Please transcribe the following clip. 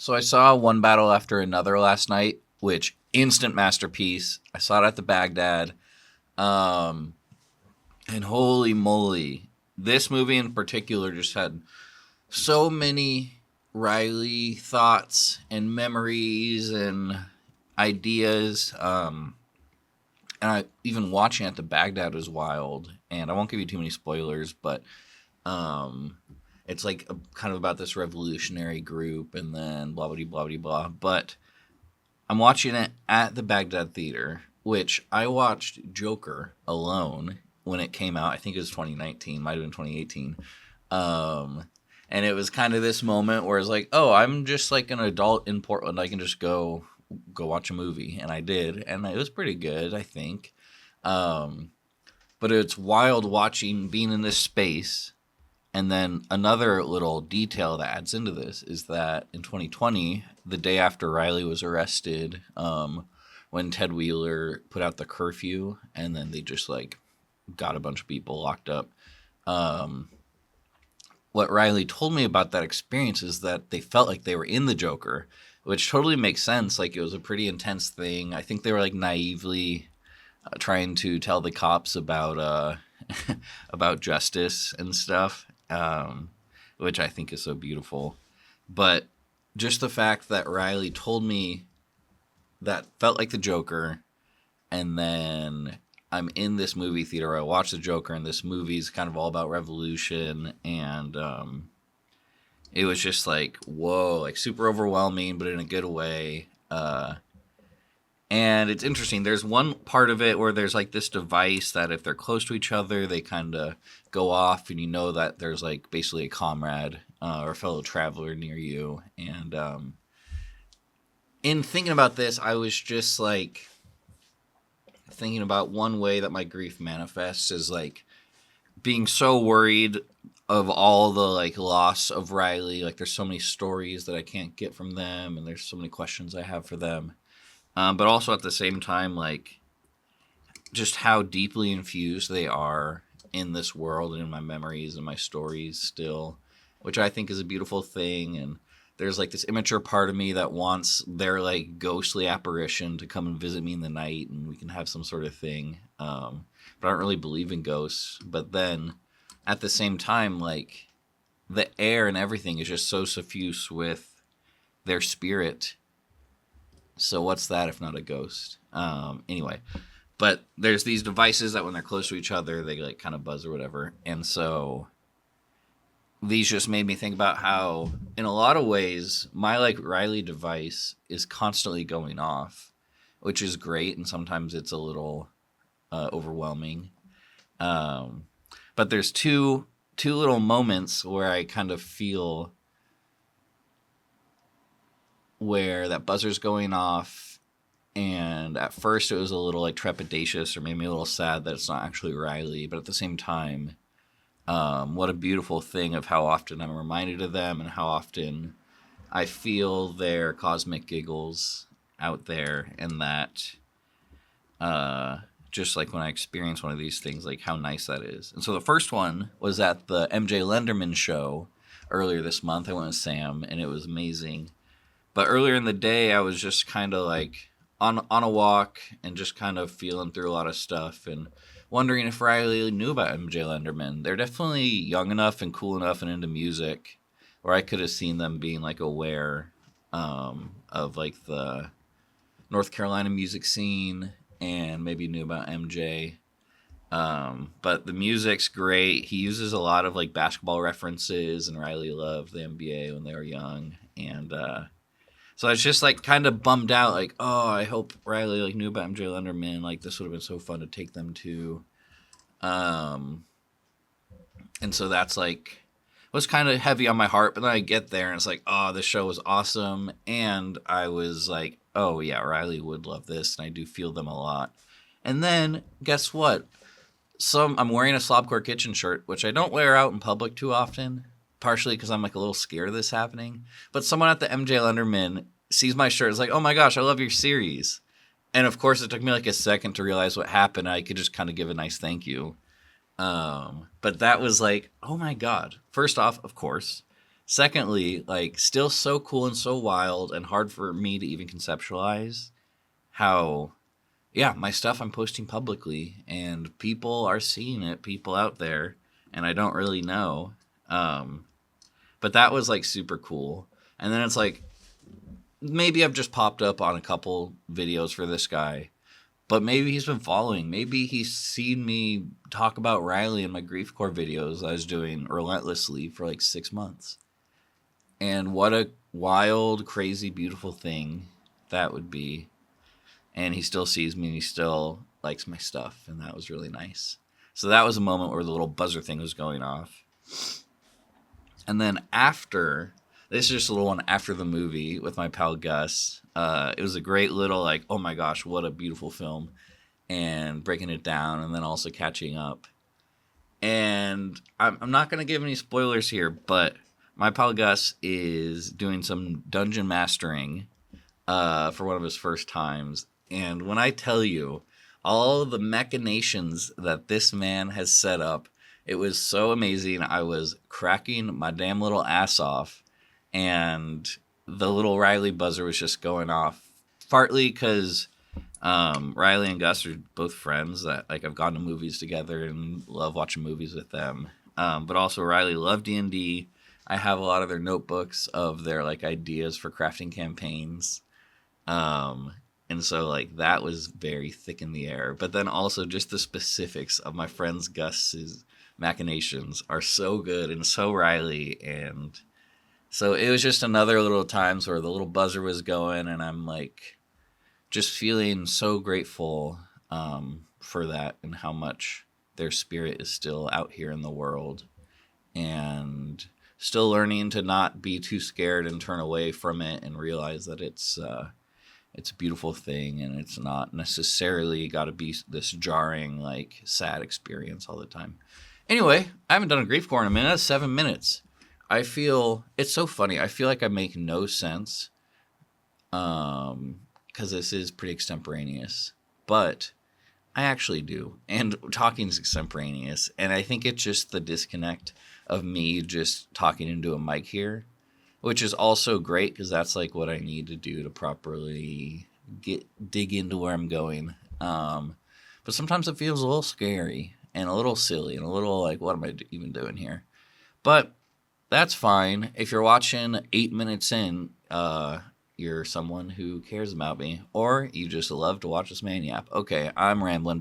So I saw One Battle After Another last night, which instant masterpiece. I saw it at the Baghdad. Um, and holy moly, this movie in particular just had so many Riley thoughts and memories and ideas. And even watching at the Baghdad was wild. And I won't give you too many spoilers, but um, it's like kind of about this revolutionary group and then blah, blah, blah, blah, blah. But I'm watching it at the Baghdad Theater, which I watched Joker alone when it came out. I think it was 2019, might have been 2018. Um, and it was kind of this moment where it's like, oh, I'm just like an adult in Portland. I can just go watch a movie, and I did, and it was pretty good, I think. Um, but it's wild watching being in this space. And then another little detail that adds into this is that in 2020, the day after Riley was arrested, when Ted Wheeler put out the curfew, and then they just like got a bunch of people locked up. Um, what Riley told me about that experience is that they felt like they were in the Joker, which totally makes sense. Like, it was a pretty intense thing. I think they were like naively trying to tell the cops about about justice and stuff, which I think is so beautiful. But just the fact that Riley told me that felt like the Joker, and then I'm in this movie theater. I watch the Joker, and this movie is kind of all about revolution, and it was just like, whoa, like super overwhelming, but in a good way. And it's interesting. There's one part of it where there's like this device that if they're close to each other, they kind of go off, and you know that there's like basically a comrade or a fellow traveler near you. And in thinking about this, I was just like thinking about one way that my grief manifests is like being so worried of all the like loss of Riley. Like, there's so many stories that I can't get from them, and there's so many questions I have for them. But also at the same time, like, just how deeply infused they are in this world and in my memories and my stories still, which I think is a beautiful thing. And there's like this immature part of me that wants their like ghostly apparition to come and visit me in the night, and we can have some sort of thing. But I don't really believe in ghosts. But then at the same time, like, the air and everything is just so suffused with their spirit. So what's that if not a ghost? Anyway, but there's these devices that when they're close to each other, they like kind of buzz or whatever. And so these just made me think about how, in a lot of ways, my like Riley device is constantly going off, which is great. And sometimes it's a little overwhelming. But there's two little moments where I kind of feel where that buzzer's going off, and at first it was a little like trepidatious or maybe a little sad that it's not actually Riley, but at the same time, what a beautiful thing of how often I'm reminded of them and how often I feel their cosmic giggles out there, and that just like when I experience one of these things, like how nice that is. And so the first one was at the MJ Lenderman show earlier this month. I went with Sam, and it was amazing. But earlier in the day, I was just kind of like on a walk and just kind of feeling through a lot of stuff and wondering if Riley knew about MJ Lenderman. They're definitely young enough and cool enough and into music where I could have seen them being like aware of like the North Carolina music scene and maybe knew about MJ. But the music's great. He uses a lot of like basketball references, and Riley loved the NBA when they were young. And so I was just like kind of bummed out, like, oh, I hope Riley like knew about MJ Lenderman. Like, this would have been so fun to take them to. And so that's like was kind of heavy on my heart. But then I get there and it's like, oh, this show was awesome. And I was like, oh yeah, Riley would love this, and I do feel them a lot. And then guess what? I'm wearing a Slobcore Kitchen shirt, which I don't wear out in public too often. Partially because I'm like a little scared of this happening. But someone at the MJ Lenderman sees my shirt. It's like, oh my gosh, I love your series. And of course, it took me like a second to realize what happened. I could just kind of give a nice thank you. But that was like, oh my God. First off, of course. Secondly, like, still so cool and so wild and hard for me to even conceptualize how, yeah, my stuff I'm posting publicly and people are seeing it, people out there, and I don't really know. Um, but that was like super cool. And then it's like, maybe I've just popped up on a couple videos for this guy, but maybe he's been following. Maybe he's seen me talk about Riley in my Griefcore videos I was doing relentlessly for like 6 months. And what a wild, crazy, beautiful thing that would be. And he still sees me and he still likes my stuff. And that was really nice. So that was a moment where the little buzzer thing was going off. And then after, this is just a little one after the movie with my pal Gus. It was a great little, like, oh my gosh, what a beautiful film. And breaking it down and then also catching up. And I'm not going to give any spoilers here, but my pal Gus is doing some dungeon mastering for one of his first times. And when I tell you all the machinations that this man has set up, it was so amazing. I was cracking my damn little ass off. And the little Riley buzzer was just going off. Partly because Riley and Gus are both friends that, like, I've gone to movies together and love watching movies with them. But also Riley loved D&D. I have a lot of their notebooks of their, like, ideas for crafting campaigns. And so, like, that was very thick in the air. But then also just the specifics of my friend's Gus's machinations are so good and so Riley. And so it was just another little times where the little buzzer was going and I'm, like, just feeling so grateful for that and how much their spirit is still out here in the world. And still learning to not be too scared and turn away from it and realize that it's a beautiful thing and it's not necessarily got to be this jarring, like, sad experience all the time. Anyway, I haven't done a Griefcore in a minute. That's 7 minutes. I feel, it's so funny. I feel like I make no sense because this is pretty extemporaneous, but I actually do. And talking is extemporaneous. And I think it's just the disconnect of me just talking into a mic here, which is also great because that's like what I need to do to properly dig into where I'm going. But sometimes it feels a little scary and a little silly and a little like, what am I even doing here? But that's fine. If you're watching 8 minutes in, you're someone who cares about me, or you just love to watch this man yap. Okay, I'm rambling. Bye.